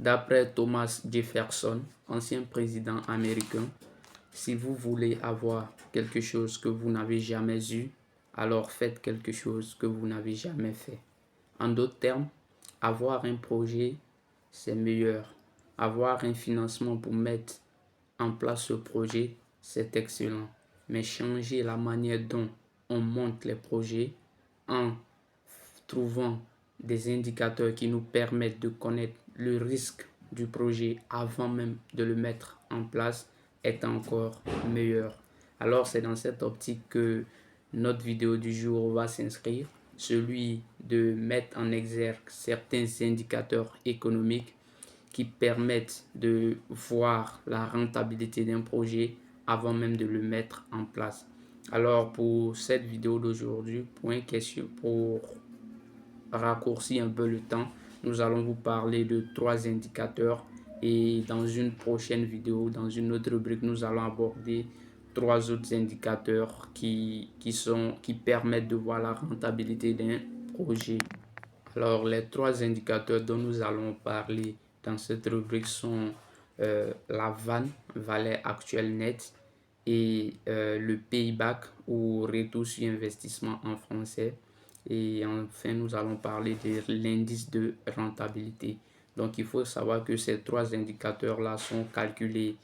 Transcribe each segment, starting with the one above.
D'après Thomas Jefferson, ancien président américain, si vous voulez avoir quelque chose que vous n'avez jamais eu, alors faites quelque chose que vous n'avez jamais fait. En d'autres termes, avoir un projet, c'est meilleur. Avoir un financement pour mettre en place ce projet, c'est excellent. Mais changer la manière dont on monte les projets en trouvant des indicateurs qui nous permettent de connaître le risque du projet avant même de le mettre en place est encore meilleur. Alors c'est dans cette optique que notre vidéo du jour va s'inscrire, celui de mettre en exergue certains indicateurs économiques qui permettent de voir la rentabilité d'un projet avant même de le mettre en place. Alors pour cette vidéo d'aujourd'hui, pour raccourcir un peu le temps, nous allons vous parler de 3 indicateurs et dans une prochaine vidéo, dans une autre rubrique, nous allons aborder 3 autres indicateurs qui permettent de voir la rentabilité d'un projet. Alors, les 3 indicateurs dont nous allons parler dans cette rubrique sont la VAN, valeur actuelle nette, et le payback ou retour sur investissement en français. Et enfin, nous allons parler de l'indice de rentabilité. Donc, il faut savoir que ces 3 indicateurs-là sont calculés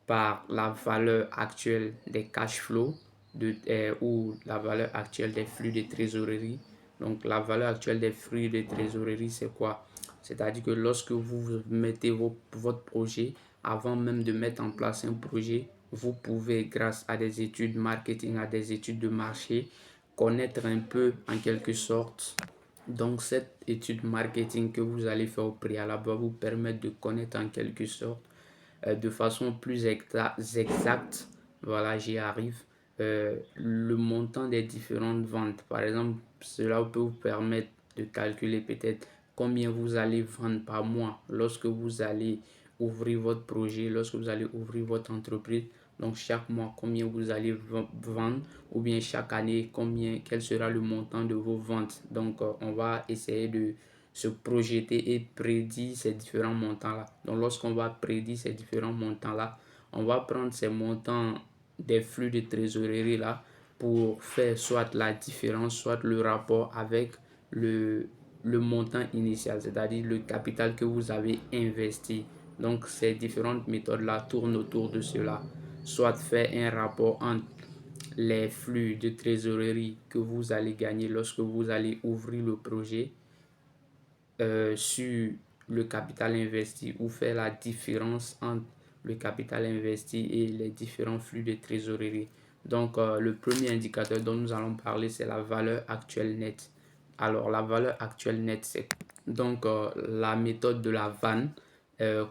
par la valeur actuelle des cash flows ou la valeur actuelle des flux de trésorerie. Donc, la valeur actuelle des flux de trésorerie, c'est quoi? C'est-à-dire que lorsque vous mettez votre projet, avant même de mettre en place un projet, vous pouvez, grâce à des études marketing, à des études de marché, connaître un peu en quelque sorte. Donc, cette étude marketing que vous allez faire au préalable va vous permettre de connaître en quelque sorte de façon plus exacte, voilà, j'y arrive, le montant des différentes ventes. Par exemple, cela peut vous permettre de calculer peut-être combien vous allez vendre par mois lorsque vous allez ouvrir votre projet, lorsque vous allez ouvrir votre entreprise. Donc chaque mois, combien vous allez vendre, ou bien chaque année, quel sera le montant de vos ventes. Donc on va essayer de se projeter et prédire ces différents montants-là. Donc lorsqu'on va prédire ces différents montants-là, on va prendre ces montants des flux de trésorerie-là pour faire soit la différence, soit le rapport avec le montant initial, c'est-à-dire le capital que vous avez investi. Donc ces différentes méthodes-là tournent autour de cela. Soit faire un rapport entre les flux de trésorerie que vous allez gagner lorsque vous allez ouvrir le projet sur le capital investi, ou faire la différence entre le capital investi et les différents flux de trésorerie. Donc, le premier indicateur dont nous allons parler, c'est la valeur actuelle nette. Alors, la valeur actuelle nette, c'est donc la méthode de la VAN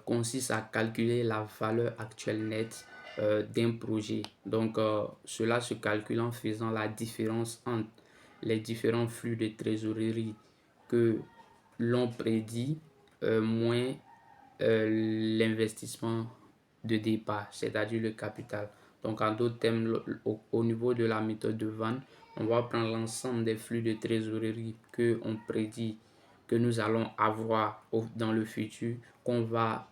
consiste à calculer la valeur actuelle nette d'un projet. Donc, cela se calcule en faisant la différence entre les différents flux de trésorerie que l'on prédit moins l'investissement de départ, c'est-à-dire le capital. Donc, en d'autres termes, au niveau de la méthode de vente, on va prendre l'ensemble des flux de trésorerie que on prédit que nous allons avoir dans le futur, qu'on va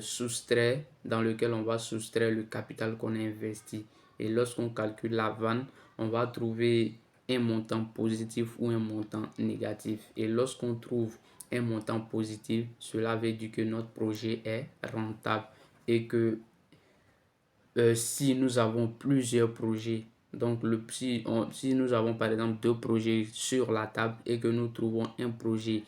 soustraire, dans lequel on va soustraire le capital qu'on a investi. Et lorsqu'on calcule la vente, on va trouver un montant positif ou un montant négatif. Et lorsqu'on trouve un montant positif, cela veut dire que notre projet est rentable et que si nous avons plusieurs projets, donc si nous avons par exemple 2 projets sur la table et que nous trouvons un projet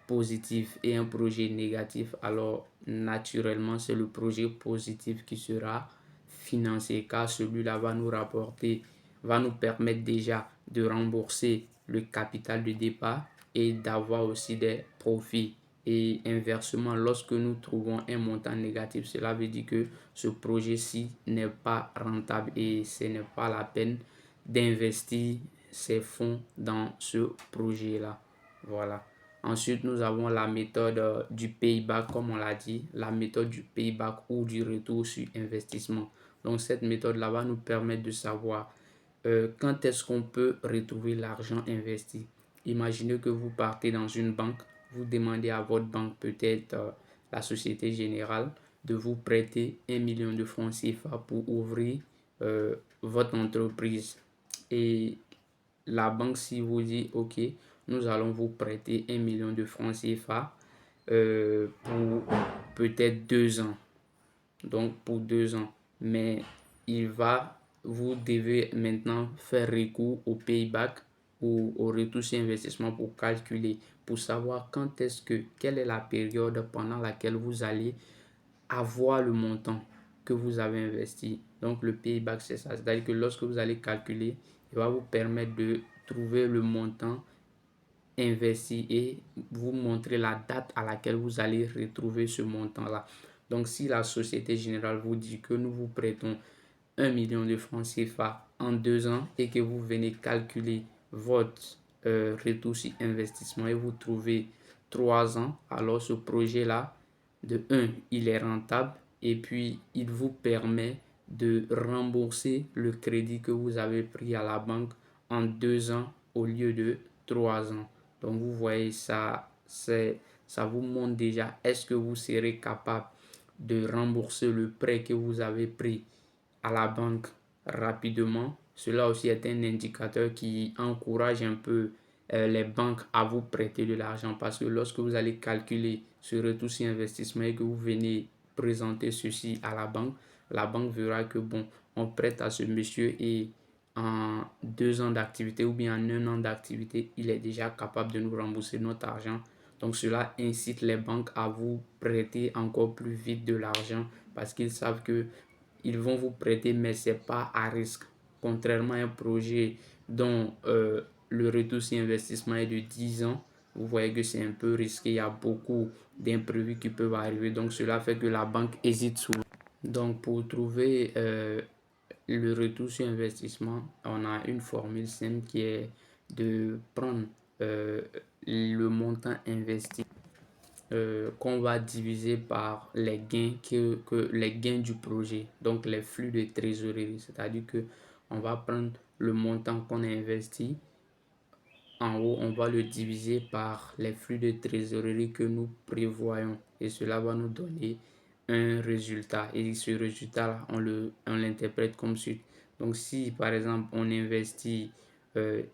positif et un projet négatif, alors naturellement c'est le projet positif qui sera financé, car celui-là va nous rapporter, va nous permettre déjà de rembourser le capital de départ et d'avoir aussi des profits. Et inversement, lorsque nous trouvons un montant négatif, cela veut dire que ce projet-ci n'est pas rentable et ce n'est pas la peine d'investir ses fonds dans ce projet-là. Voilà. Ensuite, nous avons la méthode du payback, comme on l'a dit, la méthode du payback ou du retour sur investissement. Donc, cette méthode-là va nous permettre de savoir quand est-ce qu'on peut retrouver l'argent investi. Imaginez que vous partez dans une banque, vous demandez à votre banque peut-être la Société Générale de vous prêter 1 million de francs CFA pour ouvrir votre entreprise. Et la banque, si vous dit, OK, nous allons vous prêter 1 million de francs CFA pour peut-être 2 ans. Donc, pour 2 ans. Mais vous devez maintenant faire recours au payback ou au retour sur investissement pour calculer, pour savoir quelle est la période pendant laquelle vous allez avoir le montant que vous avez investi. Donc, le payback, c'est ça. C'est-à-dire que lorsque vous allez calculer, il va vous permettre de trouver le montant investi et vous montrer la date à laquelle vous allez retrouver ce montant-là. Donc, si la Société Générale vous dit que nous vous prêtons 1 million de francs CFA en 2 ans et que vous venez calculer votre retour sur investissement et vous trouvez 3 ans, alors ce projet-là, de 1, il est rentable et puis il vous permet de rembourser le crédit que vous avez pris à la banque en 2 ans au lieu de 3 ans. Donc vous voyez, ça vous montre déjà est-ce que vous serez capable de rembourser le prêt que vous avez pris à la banque rapidement. Cela aussi est un indicateur qui encourage un peu les banques à vous prêter de l'argent parce que lorsque vous allez calculer ce retour sur investissement et que vous venez présenter ceci à la banque verra que bon, on prête à ce monsieur et en 2 ans d'activité ou bien en 1 an d'activité, il est déjà capable de nous rembourser notre argent. Donc cela incite les banques à vous prêter encore plus vite de l'argent parce qu'ils savent que ils vont vous prêter, mais ce n'est pas à risque. Contrairement à un projet dont le retour sur investissement est de 10 ans, vous voyez que c'est un peu risqué. Il y a beaucoup d'imprévus qui peuvent arriver. Donc, cela fait que la banque hésite souvent. Donc, pour trouver le retour sur investissement, on a une formule simple qui est de prendre le montant investi qu'on va diviser par les gains les gains du projet, donc les flux de trésorerie, c'est-à-dire que on va prendre le montant qu'on a investi en haut, on va le diviser par les flux de trésorerie que nous prévoyons et cela va nous donner un résultat et ce résultat là on l'interprète comme suit. Donc si par exemple on investit 10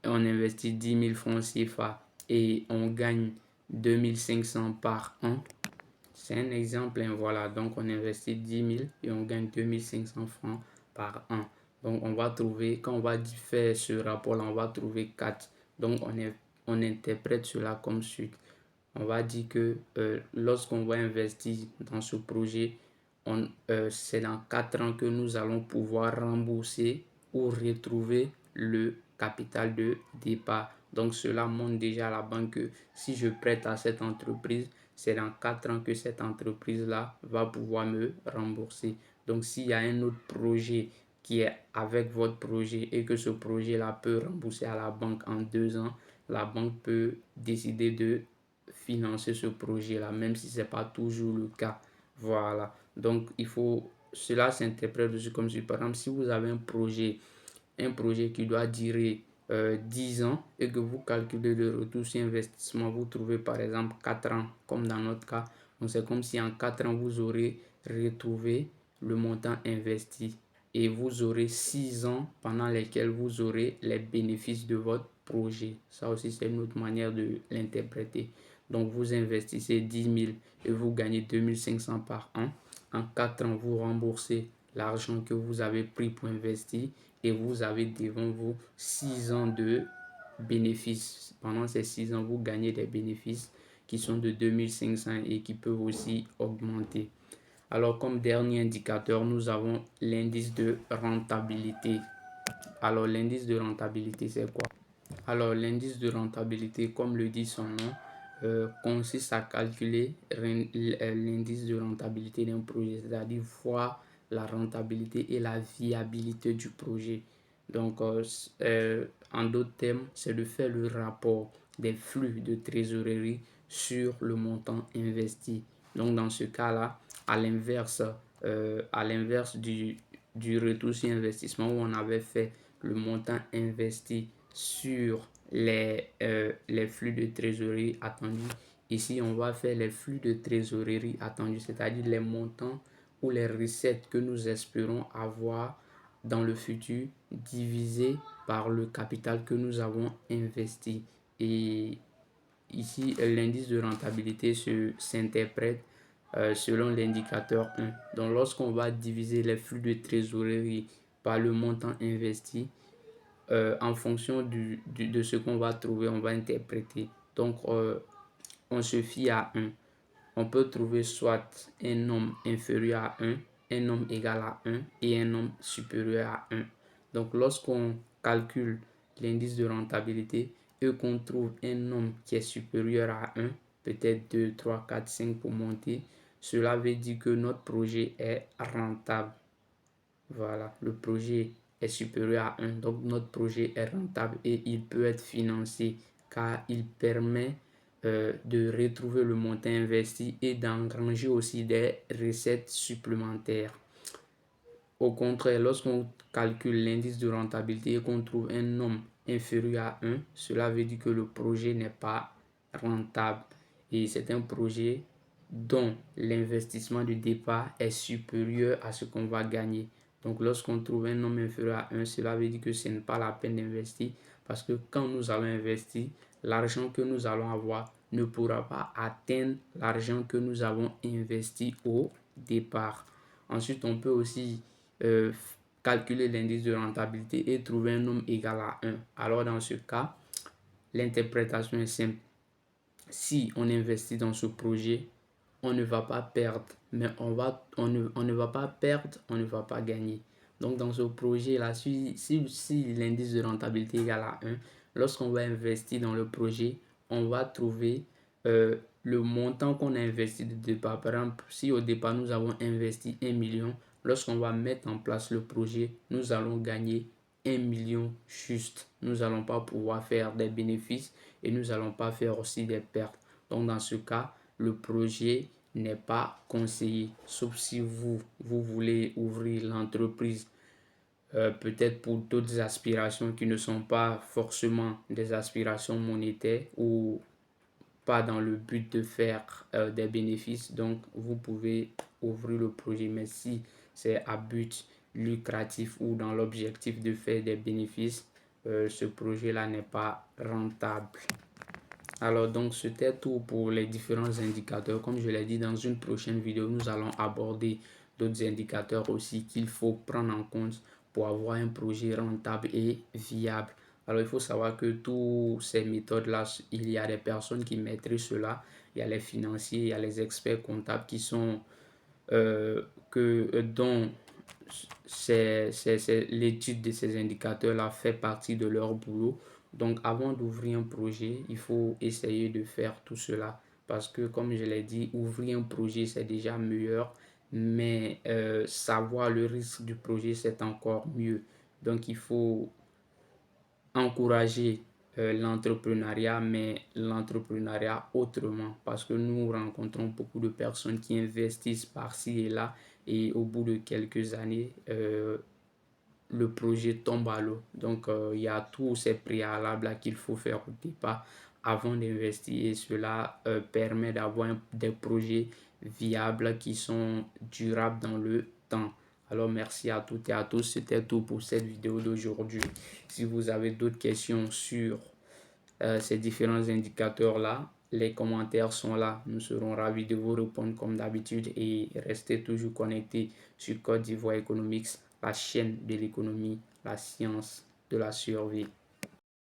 000 francs CFA et on gagne 2500 par an. C'est un exemple, hein, voilà. Donc, on investit 10 000 et on gagne 2500 francs par an. Donc, on va trouver, quand on va faire ce rapport-là, on va trouver 4. Donc, on interprète cela comme suit. On va dire que lorsqu'on va investir dans ce projet, c'est dans 4 ans que nous allons pouvoir rembourser ou retrouver le capital de départ. Donc cela montre déjà à la banque que si je prête à cette entreprise, c'est dans 4 ans que cette entreprise-là va pouvoir me rembourser. Donc s'il y a un autre projet qui est avec votre projet et que ce projet-là peut rembourser à la banque en 2 ans, la banque peut décider de financer ce projet-là, même si ce n'est pas toujours le cas. Voilà. Donc, cela s'interprète aussi comme si, par exemple, si vous avez un projet qui doit durer 10 ans et que vous calculez le retour sur investissement, vous trouvez par exemple 4 ans, comme dans notre cas. Donc, c'est comme si en 4 ans, vous aurez retrouvé le montant investi et vous aurez 6 ans pendant lesquels vous aurez les bénéfices de votre projet. Ça aussi, c'est une autre manière de l'interpréter. Donc, vous investissez 10 000 et vous gagnez 2500 par an. En 4 ans, vous remboursez l'argent que vous avez pris pour investir et vous avez devant vous 6 ans de bénéfices. Pendant ces 6 ans, vous gagnez des bénéfices qui sont de 2500 et qui peuvent aussi augmenter. Alors, comme dernier indicateur, nous avons l'indice de rentabilité. Alors, l'indice de rentabilité, c'est quoi? Alors, l'indice de rentabilité, comme le dit son nom, consiste à calculer l'indice de rentabilité d'un projet, c'est-à-dire voir la rentabilité et la viabilité du projet. Donc, en d'autres termes, c'est de faire le rapport des flux de trésorerie sur le montant investi. Donc, dans ce cas-là, à l'inverse du retour sur investissement où on avait fait le montant investi sur les flux de trésorerie attendus, Ici, on va faire les flux de trésorerie attendus, c'est-à-dire les montants ou les recettes que nous espérons avoir dans le futur divisé par le capital que nous avons investi. Et ici, l'indice de rentabilité s'interprète selon l'indicateur 1. Donc, lorsqu'on va diviser les flux de trésorerie par le montant investi, en fonction de ce qu'on va trouver, on va interpréter. Donc, on se fie à 1. On peut trouver soit un nombre inférieur à 1, un nombre égal à 1 et un nombre supérieur à 1. Donc, lorsqu'on calcule l'indice de rentabilité et qu'on trouve un nombre qui est supérieur à 1, peut-être 2, 3, 4, 5 pour monter, cela veut dire que notre projet est rentable. Voilà, le projet est supérieur à 1, donc notre projet est rentable et il peut être financé car il permet de retrouver le montant investi et d'engranger aussi des recettes supplémentaires. Au contraire, lorsqu'on calcule l'indice de rentabilité et qu'on trouve un nombre inférieur à 1, cela veut dire que le projet n'est pas rentable et c'est un projet dont l'investissement de départ est supérieur à ce qu'on va gagner. Donc, lorsqu'on trouve un nombre inférieur à 1, cela veut dire que ce n'est pas la peine d'investir parce que quand nous allons investir, l'argent que nous allons avoir ne pourra pas atteindre l'argent que nous avons investi au départ. Ensuite, on peut aussi calculer l'indice de rentabilité et trouver un nombre égal à 1. Alors, dans ce cas, l'interprétation est simple. Si on investit dans ce projet, on ne va pas perdre, mais on ne va pas perdre, on ne va pas gagner. Donc, dans ce projet-là, si l'indice de rentabilité est égal à 1, lorsqu'on va investir dans le projet, on va trouver le montant qu'on a investi de départ. Par exemple, si au départ, nous avons investi 1 million, lorsqu'on va mettre en place le projet, nous allons gagner 1 million juste. Nous n'allons pas pouvoir faire des bénéfices et nous n'allons pas faire aussi des pertes. Donc, dans ce cas, le projet n'est pas conseillé, sauf si vous voulez ouvrir l'entreprise peut-être pour d'autres aspirations qui ne sont pas forcément des aspirations monétaires ou pas dans le but de faire des bénéfices. Donc, vous pouvez ouvrir le projet, mais si c'est à but lucratif ou dans l'objectif de faire des bénéfices, ce projet-là n'est pas rentable. Alors donc c'était tout pour les différents indicateurs. Comme je l'ai dit, dans une prochaine vidéo, nous allons aborder d'autres indicateurs aussi qu'il faut prendre en compte pour avoir un projet rentable et viable. Alors il faut savoir que toutes ces méthodes-là, il y a des personnes qui maîtrisent cela. Il y a les financiers, il y a les experts comptables qui sont dont l'étude de ces indicateurs-là fait partie de leur boulot. Donc, avant d'ouvrir un projet, il faut essayer de faire tout cela. Parce que, comme je l'ai dit, ouvrir un projet, c'est déjà meilleur. Mais savoir le risque du projet, c'est encore mieux. Donc, il faut encourager l'entrepreneuriat, mais l'entrepreneuriat autrement. Parce que nous rencontrons beaucoup de personnes qui investissent par-ci et là. Et au bout de quelques années, le projet tombe à l'eau. Donc, il y a tous ces préalables qu'il faut faire au départ avant d'investir. Et cela permet d'avoir des projets viables qui sont durables dans le temps. Alors, merci à toutes et à tous. C'était tout pour cette vidéo d'aujourd'hui. Si vous avez d'autres questions sur ces différents indicateurs-là, les commentaires sont là. Nous serons ravis de vous répondre comme d'habitude et restez toujours connectés sur Côte d'Ivoire Economics, la chaîne de l'économie, la science de la survie.